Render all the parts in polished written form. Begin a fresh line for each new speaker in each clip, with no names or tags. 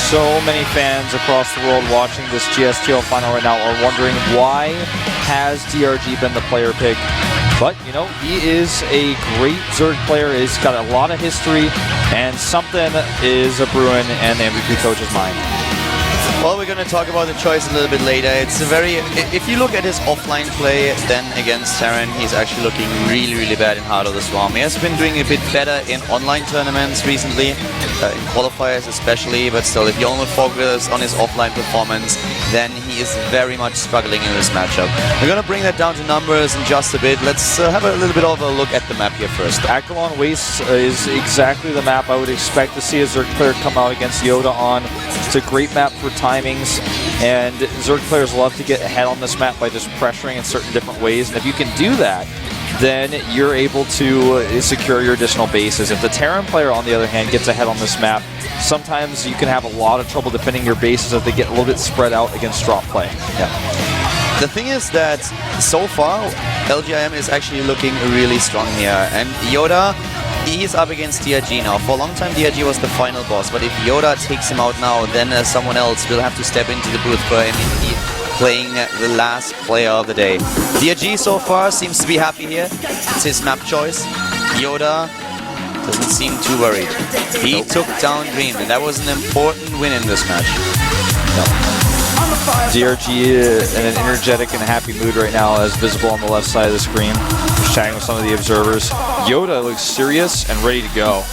so many fans across the world watching this GSTL final right now are wondering why has DRG been the player pick. But, you know, he is a great Zerg player. He's got a lot of history, and something is a brewing in the MVP coach's mind.
Well, we're going to talk about the choice a little bit later. It's a very... If you look at his offline play, then against Terran, he's actually looking really, really bad in Heart of the Swarm. He has been doing a bit better in online tournaments recently, in qualifiers especially, but still, if you only focus on his offline performance, then he is very much struggling in this matchup. We're going to bring that down to numbers in just a bit. Let's have a little bit of a look at the map here first.
Akelon Waste is exactly the map I would expect to see a Zerg player come out against Yoda on. It's a great map for timings, and Zerg players love to get ahead on this map by just pressuring in certain different ways, and if you can do that, then you're able to secure your additional bases. If the Terran player, on the other hand, gets ahead on this map, sometimes you can have a lot of trouble defending your bases if they get a little bit spread out against drop play.
Yeah. The thing is that so far, LGIM is actually looking really strong here, and Yoda, he's up against DRG now. For a long time, DRG was the final boss, but if Yoda takes him out now, then someone else will have to step into the booth for MVP, playing the last player of the day. DRG so far seems to be happy here. It's his map choice. Yoda doesn't seem too worried. He took down Dream, and that was an important win in this match.
DRG in an energetic and happy mood right now, as visible on the left side of the screen. He's chatting with some of the observers. Yoda looks serious and ready to go.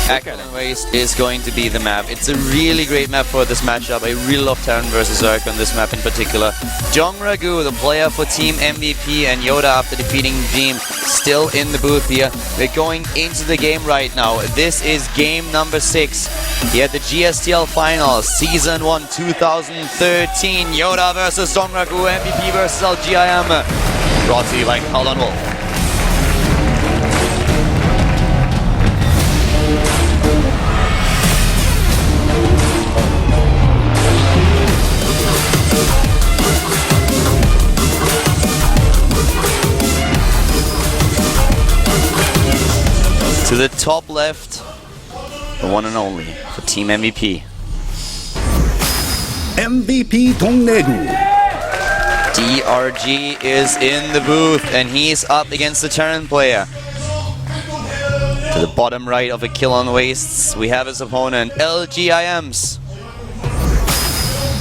Akelon Waste is going to be the map. It's a really great map for this matchup. I really love Terran versus Zerg on this map in particular. Jong Ragu, the player for Team MVP, and Yoda, after defeating Dream, still in the booth here. We're going into the game right now. This is game number 6 here at the GSTL Finals, Season 1 2013. Yoda versus Jong Ragu, MVP versus LGIM. Brought to you by Alden Wolf. To the top left, the one and only for Team MVP.
MVP 동래구.
DRG is in the booth, and he's up against the Terran player. To the bottom right of Akelon Wastes, we have his opponent, LGIMs.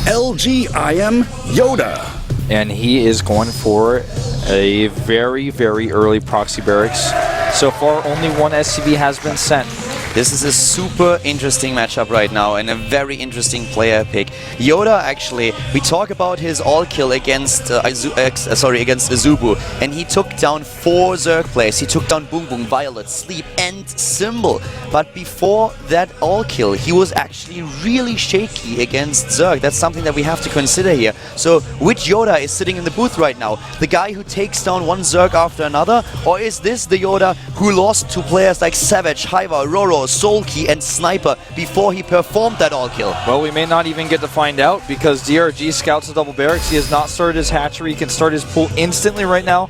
LGIM Yoda.
And he is going for a very, very early proxy barracks. So far, only one SCV has been sent.
This is a super interesting matchup right now, and a very interesting player pick. Yoda, actually, we talk about his all-kill against against Azubu, and he took down 4 Zerg players. He took down Boom Boom, Violet, Sleep, and Symbol. But before that all-kill, he was actually really shaky against Zerg. That's something that we have to consider here. So, which Yoda is sitting in the booth right now? The guy who takes down one Zerg after another? Or is this the Yoda who lost to players like Savage, Hiva, Roro, Soulkey, and Sniper before he performed that all-kill?
Well, we may not even get to find out, because DRG scouts the double barracks. He has not started his hatchery. He can start his pool instantly right now.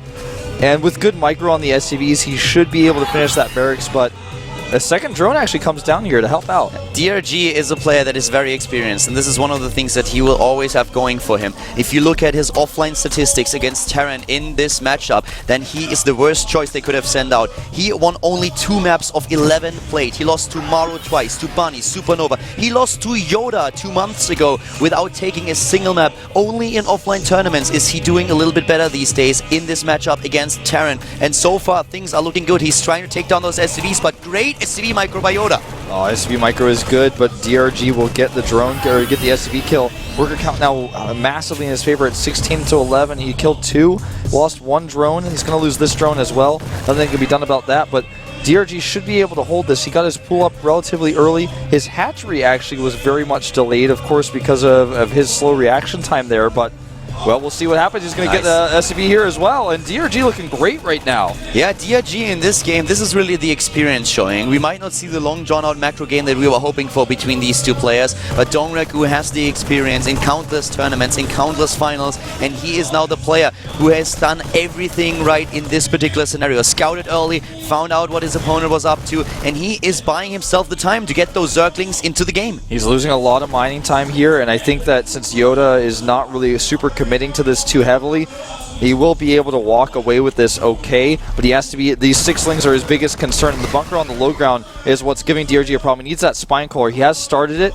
And with good micro on the SCVs, he should be able to finish that barracks, but a second drone actually comes down here to help out.
DRG is a player that is very experienced, and this is one of the things that he will always have going for him. If you look at his offline statistics against Terran in this matchup, then he is the worst choice they could have sent out. He won only 2 maps of 11 played. He lost to Maru twice, to Bunny, Supernova. He lost to Yoda 2 months ago without taking a single map. Only in offline tournaments is he doing a little bit better these days in this matchup against Terran. And so far, things are looking good. He's trying to take down those SCVs, but great SCV micro by Yoda.
Oh, SCV micro is good, but DRG will get the drone, or get the SCV kill. Worker count now massively in his favor at 16 to 11. He killed 2, lost 1 drone. He's going to lose this drone as well. Nothing can be done about that, but DRG should be able to hold this. He got his pool up relatively early. His hatchery actually was very much delayed, of course, because of his slow reaction time there, but Well, we'll see what happens. He's going to get the SCB here as well. And DRG looking great right now.
Yeah, DRG in this game, this is really the experience showing. We might not see the long drawn-out macro game that we were hoping for between these two players, but Dongragu has the experience in countless tournaments, in countless finals, and he is now the player who has done everything right in this particular scenario. Scouted early, found out what his opponent was up to, and he is buying himself the time to get those Zerglings into the game.
He's losing a lot of mining time here, and I think that since Yoda is not really super committing to this too heavily, he will be able to walk away with this okay, but he has to be, these 6-lings are his biggest concern, and the bunker on the low ground is what's giving DRG a problem. He needs that spine crawler. He has started it.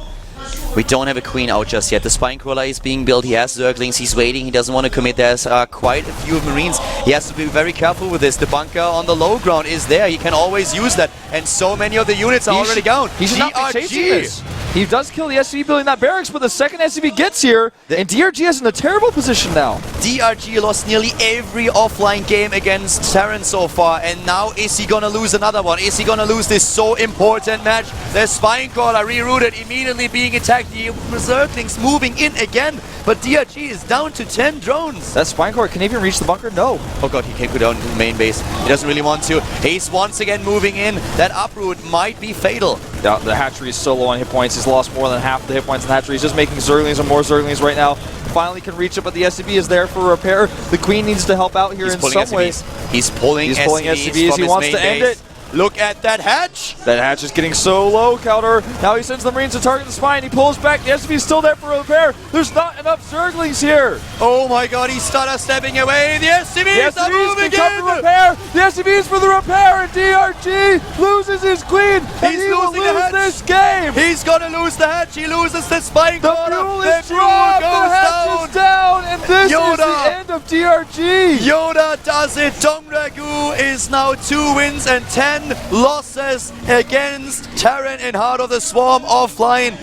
We don't have a queen out just yet. The spine crawler is being built. He has Zerglings. He's waiting. He doesn't want to commit. There's quite a few Marines. He has to be very careful with this. The bunker on the low ground is there. He can always use that. And so many of the units are already down.
He should not be chasing this. He does kill the SCV building that barracks, but the second SCV gets here, and DRG is in a terrible position now.
DRG lost nearly every offline game against Terran so far, and now is he gonna lose another one? Is he gonna lose this so important match? The spine crawler rerouted, immediately being attacked. The Zerglings moving in again, but DRG is down to 10 drones.
That spine crawler can even reach the bunker? No.
Oh god, he can't go down to the main base. He doesn't really want to. He's once again moving in. That uproot might be fatal.
The hatchery is so low on hit points. He's lost more than half the hit points in the hatchery. He's just making Zerglings and more Zerglings right now. Finally can reach it, but the SCV is there for repair. The Queen needs to help out here in some way.
He's pulling SCVs.
He wants to end it.
Look at that hatch!
That hatch is getting so low, Counter. Now he sends the Marines to target the spine. He pulls back. The SCV is still there for repair. There's not enough Zerglings here.
Oh my god, he's stutter stepping away. The SCVs are moving in!
To repair. The SCV is for the repair, and DRG loses his Queen. And he will lose this game.
He's gonna lose the hatch. He loses the spine crawler.
The fuel is dropped. The hatch is down, and this is the end of DRG.
Yoda does it. Dongragu is now 2 wins and 10 losses against Terran in Heart of the Swarm offline.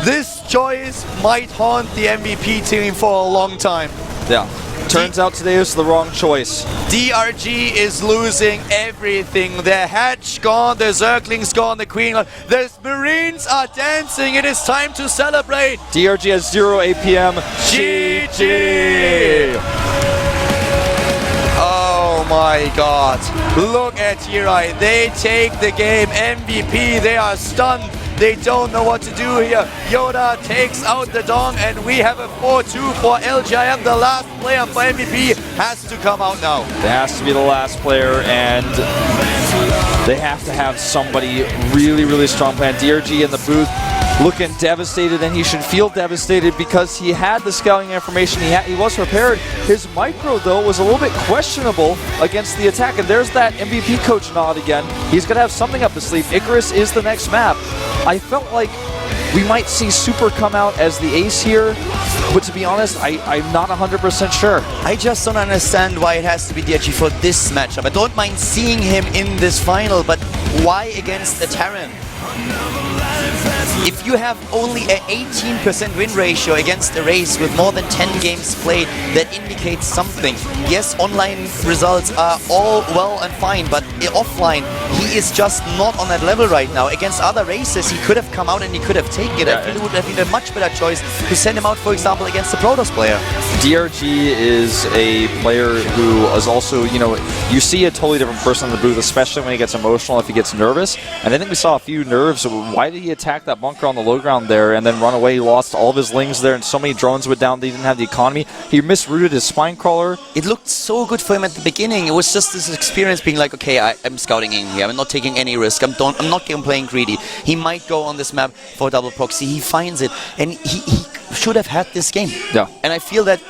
This choice might haunt the MVP team for a long time.
Yeah. Turns out today is the wrong choice.
DRG is losing everything. The hatch gone, the Zerglings gone, the Queen gone. The Marines are dancing. It is time to celebrate.
DRG has 0 APM.
GG! Oh my god. Look at Hirai. They take the game. MVP. They are stunned. They don't know what to do here. Yoda takes out the Dong, and we have a 4-2 for LGIM. The last player for MVP has to come out now.
It has to be the last player, and they have to have somebody really, really strong plan. DRG in the booth looking devastated, and he should feel devastated because he had the scouting information. He was prepared. His micro, though, was a little bit questionable against the attack, and there's that MVP coach nod again. He's going to have something up his sleeve. Icarus is the next map. I felt like we might see Super come out as the ace here, but to be honest, I'm not 100% sure.
I just don't understand why it has to be DRG for this matchup. I don't mind seeing him in this final, but why against a Terran? If you have only an 18% win ratio against a race with more than 10 games played, that indicates something. Yes, online results are all well and fine, but offline, he is just not on that level right now. Against other races, he could have come out and he could have taken it. I feel it would have been a much better choice to send him out, for example, against the Protoss player.
DRG is a player who is also, you know, you see a totally different person in the booth, especially when he gets emotional, if he gets nervous. And I think we saw a few nerves. Why did he attack that bunker on the low ground there and then run away? He lost all of his lings there, and so many drones went down. They didn't have the economy. He misrouted his spine crawler.
It looked so good for him at the beginning. It was just this experience being like, okay, I'm scouting in here. I'm not taking any risk. I'm not playing greedy. He might go on this map for double proxy. He finds it, and he should have had this game.
Yeah.
And I feel that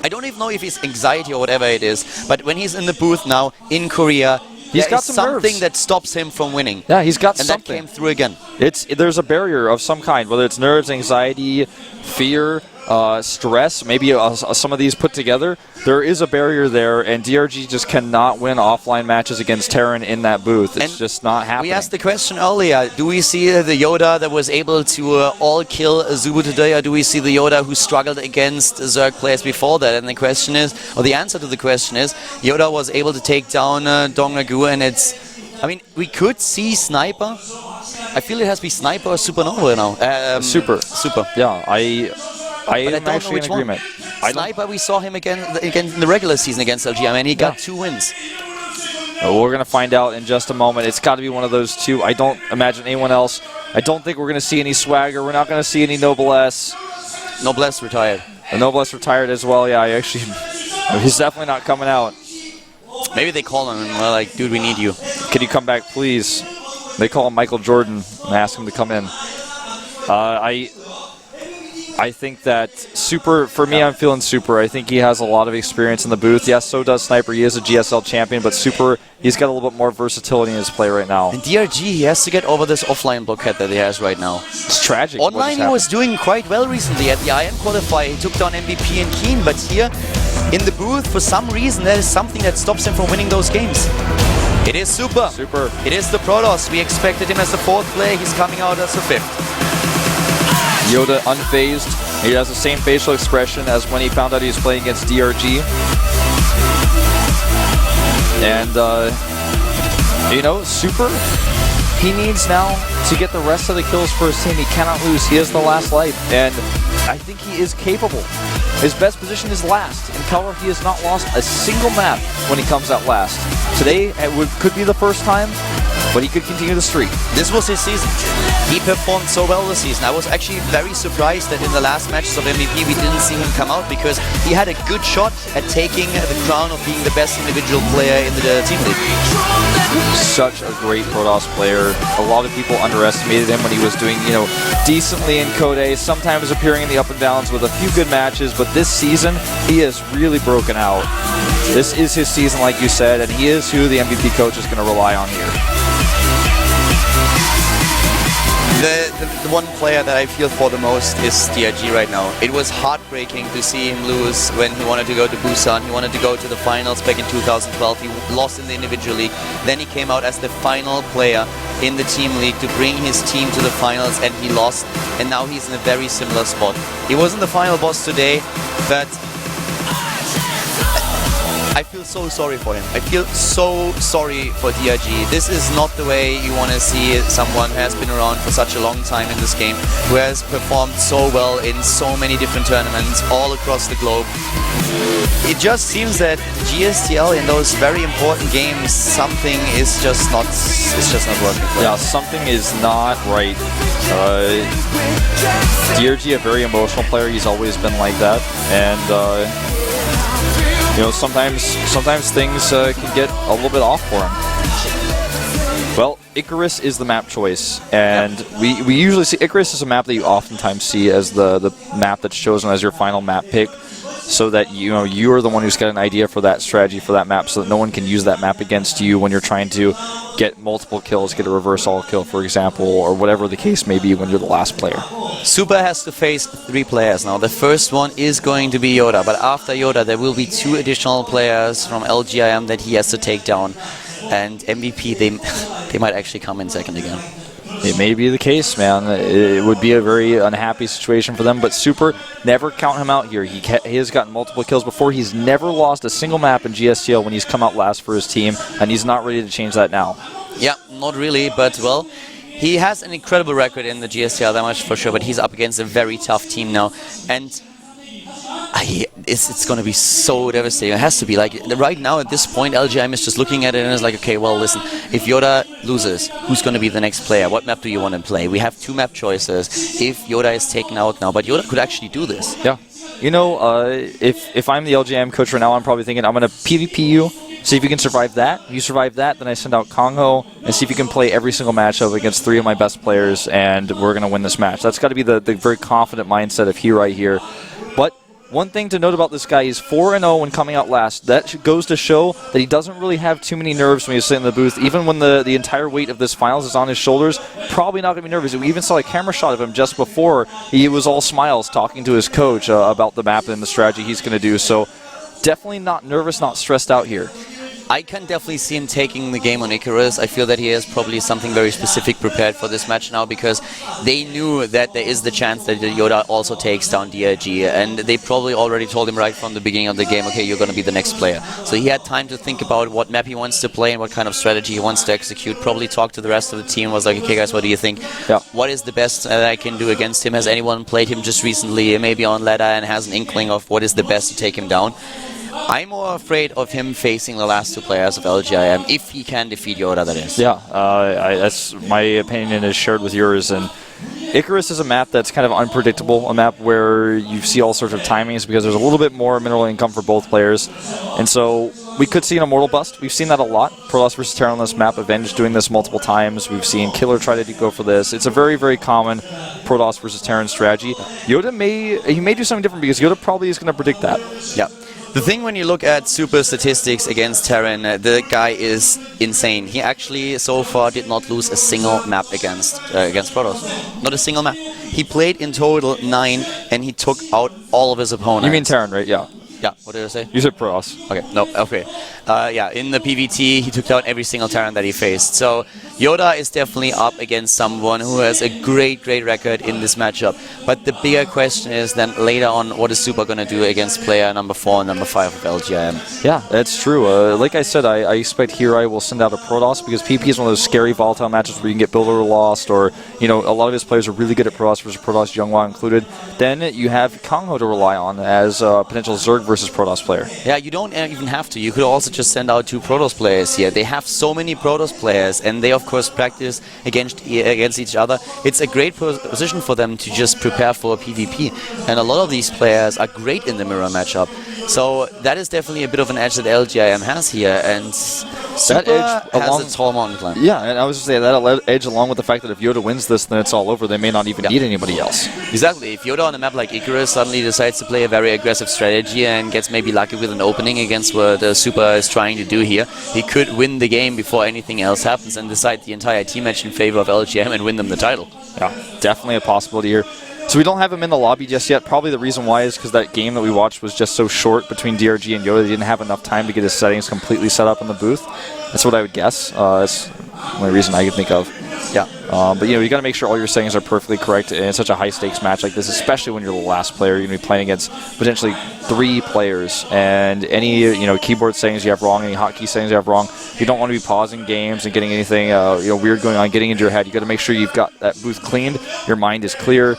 I don't even know if it's anxiety or whatever it is, but when he's in the booth now in Korea,
he's got something
that stops him from winning.
Yeah, he's got something.
And that came through again.
There's a barrier of some kind, whether it's nerves, anxiety, fear, stress, maybe some of these put together. There is a barrier there, and DRG just cannot win offline matches against Terran in that booth. It's just not happening.
We asked the question earlier, do we see the Yoda that was able to all-kill Zubu today, or do we see the Yoda who struggled against Zerg players before that? And the question is, or the answer to the question is, Yoda was able to take down Dongragu, and I mean, we could see Sniper. I feel it has to be Sniper or Supernova now.
Super.
Super.
Yeah, I
but
am
I don't
actually
know which
in agreement.
one. Sniper, we saw him again in the regular season against LGM, and he got 2 wins.
We're going to find out in just a moment. It's got to be one of those two. I don't imagine anyone else. I don't think we're going to see any swagger. We're not going to see any Noblesse.
Noblesse retired.
The Noblesse retired as well. Yeah, he's definitely not coming out.
Maybe they call him and they're like, dude, we need you.
Can you come back, please? They call him Michael Jordan and ask him to come in. I think that Super, for me, I'm feeling Super. I think he has a lot of experience in the booth. Yes, so does Sniper. He is a GSL champion, but Super, he's got a little bit more versatility in his play right now.
And DRG, he has to get over this offline blockhead that he has right now.
It's tragic.
Online, he was doing quite well recently. At the IM qualifier, he took down MVP and Keen, but here in the booth, for some reason, there is something that stops him from winning those games. It is Super. It is the Protoss. We expected him as the 4th player. He's coming out as the 5th.
Yoda unfazed. He has the same facial expression as when he found out he was playing against DRG. And, Super, he needs now to get the rest of the kills for his team. He cannot lose. He is the last life. And I think he is capable. His best position is last. In color, he has not lost a single map when he comes out last. Today, could be the first time, but he could continue the streak.
This was his season. He performed so well this season. I was actually very surprised that in the last matches of MVP we didn't see him come out, because he had a good shot at taking the crown of being the best individual player in the team league.
Such a great Protoss player. A lot of people underestimated him when he was doing, decently in Code A, sometimes appearing in the up and downs with a few good matches, but this season, he has really broken out. This is his season, like you said, and he is who the MVP coach is going to rely on here.
The one player that I feel for the most is DRG right now. It was heartbreaking to see him lose when he wanted to go to Busan. He wanted to go to the finals back in 2012. He lost in the individual league. Then he came out as the final player in the team league to bring his team to the finals, and he lost. And now he's in a very similar spot. He wasn't the final boss today, but I feel so sorry for him. I feel so sorry for DRG. This is not the way you want to see someone who has been around for such a long time in this game, who has performed so well in so many different tournaments all across the globe. It just seems that GSTL in those very important games, something is just not working.
Yeah, something is not right. DRG, a very emotional player. He's always been like that, and sometimes things can get a little bit off for him. Well, Icarus is the map choice, and we usually see Icarus is a map that you oftentimes see as the map that's chosen as your final map pick, so that you are the one who's got an idea for that strategy for that map, so that no one can use that map against you when you're trying to get multiple kills, get a reverse all kill, for example, or whatever the case may be when you're the last player.
Super has to face 3 players now. The first one is going to be Yoda, but after Yoda there will be 2 additional players from LGIM that he has to take down. And MVP, they might actually come in second again.
It may be the case, man. It would be a very unhappy situation for them, but Super, never count him out here. He has gotten multiple kills before. He's never lost a single map in GSTL when he's come out last for his team, and he's not ready to change that now. Yeah,
not really, but, well, he has an incredible record in the GSTL, that much for sure, but he's up against a very tough team now, and it's going to be so devastating. It has to be. Like, right now, at this point, LGIM is just looking at it and is like, okay, well, listen, if Yoda loses, who's going to be the next player? What map do you want to play? We have 2 map choices if Yoda is taken out now, but Yoda could actually do this.
Yeah. If I'm the LGIM coach right now, I'm probably thinking, I'm going to PvP you, see if you can survive that. If you survive that, then I send out Kongho and see if you can play every single matchup against 3 of my best players, and we're going to win this match. That's got to be the very confident mindset of he right here. But one thing to note about this guy, he's 4-0 when coming out last. That goes to show that he doesn't really have too many nerves when he's sitting in the booth. Even when the entire weight of this finals is on his shoulders, probably not going to be nervous. We even saw a camera shot of him just before. He was all smiles talking to his coach about the map and the strategy he's going to do. So definitely not nervous, not stressed out here.
I can definitely see him taking the game on Icarus. I feel that he has probably something very specific prepared for this match now, because they knew that there is the chance that Yoda also takes down DRG, and they probably already told him right from the beginning of the game, okay, you're going to be the next player. So he had time to think about what map he wants to play and what kind of strategy he wants to execute, probably talk to the rest of the team, was like, okay guys, what do you think?
Yeah.
What is the best that I can do against him? Has anyone played him just recently, maybe on ladder, and has an inkling of what is the best to take him down? I'm more afraid of him facing the last two players of LGIM, if he can defeat Yoda, that is.
Yeah, that's my opinion is shared with yours. And Icarus is a map that's kind of unpredictable, a map where you see all sorts of timings because there's a little bit more mineral income for both players. And so we could see an Immortal bust. We've seen that a lot. Protoss versus Terran on this map, Avenged doing this multiple times. We've seen Killer try to go for this. It's a very, very common Protoss versus Terran strategy. Yoda may do something different because Yoda probably is going to predict that.
Yeah. The thing when you look at super statistics against Terran, the guy is insane. He actually so far did not lose a single map against Protoss. Not a single map. He played in total 9 and he took out all of his opponents.
You mean Terran, right? Yeah.
Yeah, what did I say?
You said Protoss.
Okay, no, okay. Yeah, in the PVT, he took down every single Terran that he faced. So Yoda is definitely up against someone who has a great, great record in this matchup. But the bigger question is then later on, what is Super going to do against player number 4 and number 5 of LGIM?
Yeah, that's true. Like I said, I expect Hirai will send out a Protoss because PP is one of those scary, volatile matches where you can get build or lost, or, you know, a lot of his players are really good at Protoss versus Protoss, Younghwa included. Then you have Kangho to rely on as a potential Zerg versus Protoss player.
Yeah, you don't even have to. You could also just send out 2 Protoss players here. They have so many Protoss players, and they of course practice against each other. It's a great position for them to just prepare for a PvP, and a lot of these players are great in the mirror matchup. So that is definitely a bit of an edge that LGIM has here, and Super
that edge
has a tall mountain climb.
Yeah, and I was just saying that edge along with the fact that if Yoda wins this, then it's all over. They may not even need anybody else.
Exactly. If Yoda on a map like Icarus suddenly decides to play a very aggressive strategy and gets maybe lucky with an opening against what the Super is trying to do here, he could win the game before anything else happens and decide the entire team match in favor of LGM and win them the title.
Yeah, definitely a possibility here. So we don't have him in the lobby just yet. Probably the reason why is because that game that we watched was just so short between DRG and Yoda. They didn't have enough time to get his settings completely set up in the booth. That's what I would guess. That's the only reason I could think of. Yeah. But, you know, you got to make sure all your settings are perfectly correct in such a high-stakes match like this, especially when you're the last player. You're going to be playing against potentially 3 players, and any, you know, keyboard settings you have wrong, any hotkey settings you have wrong, you don't want to be pausing games and getting anything, you know, weird going on, getting into your head. You got to make sure you've got that booth cleaned, your mind is clear.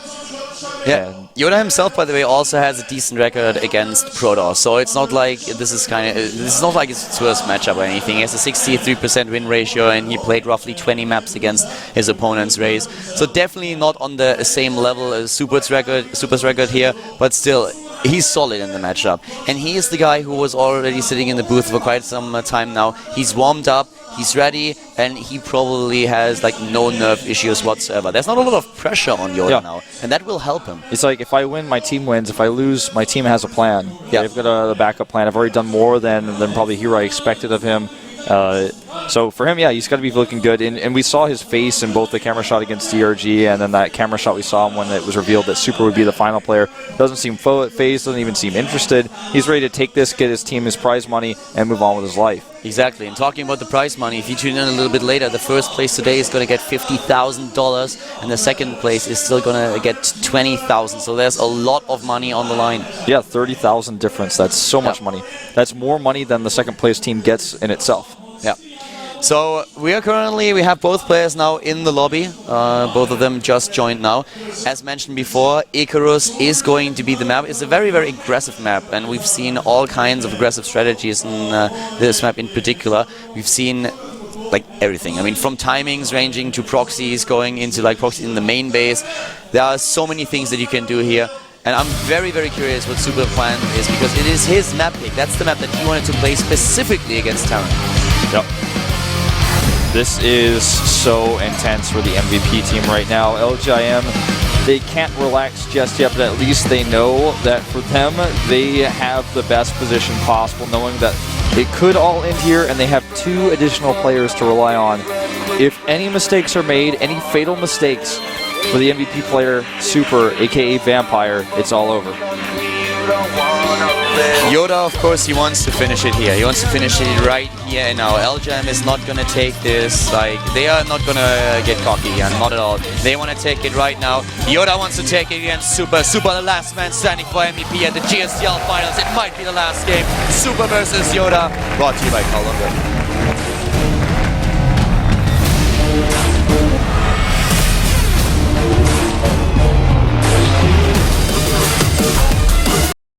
Yeah, Yoda himself, by the way, also has a decent record against Protoss, so it's not like this is not like it's his first matchup or anything. He has a 63% win ratio, and he played roughly 20 maps against his opponent's race. So definitely not on the same level as Super's record here, but still, he's solid in the matchup. And he is the guy who was already sitting in the booth for quite some time now. He's warmed up, he's ready, and he probably has like no nerve issues whatsoever. There's not a lot of pressure on Yoda now, and that will help him.
It's like, if I win, my team wins. If I lose, my team has a plan.
Yeah.
They've got a backup plan. I've already done more than probably Hirai expected of him. So for him, yeah, he's got to be looking good. And we saw his face in both the camera shot against DRG and then that camera shot we saw him when it was revealed that Super would be the final player. Doesn't seem phased, doesn't even seem interested. He's ready to take this, get his team his prize money, and move on with his life.
Exactly. And talking about the prize money, if you tune in a little bit later, the first place today is going to get $50,000, and the second place is still going to get $20,000. So there's a lot of money on the line.
Yeah, 30,000 difference. That's so much money. That's more money than the second place team gets in itself.
Yeah. So we have both players now in the lobby. Both of them just joined now. As mentioned before, Icarus is going to be the map. It's a very, very aggressive map, and we've seen all kinds of aggressive strategies in this map in particular. We've seen like everything. I mean, from timings ranging to proxies, going into like proxies in the main base. There are so many things that you can do here. And I'm very, very curious what Super plan is, because it is his map pick. That's the map that he wanted to play specifically against Terran.
Yep. This is so intense for the MVP team right now. LGIM, they can't relax just yet, but at least they know that for them, they have the best position possible, knowing that it could all end here, and they have 2 additional players to rely on. If any mistakes are made, any fatal mistakes for the MVP player, Super, aka Vampire, it's all over.
Yoda, of course, he wants to finish it here. He wants to finish it right here and now. LJM is not gonna take this, like, they are not gonna get cocky here, not at all. They want to take it right now. Yoda wants to take it against Super. Super, the last man standing for MVP at the GSTL finals. It might be the last game. Super versus Yoda. Brought to you by Columbia.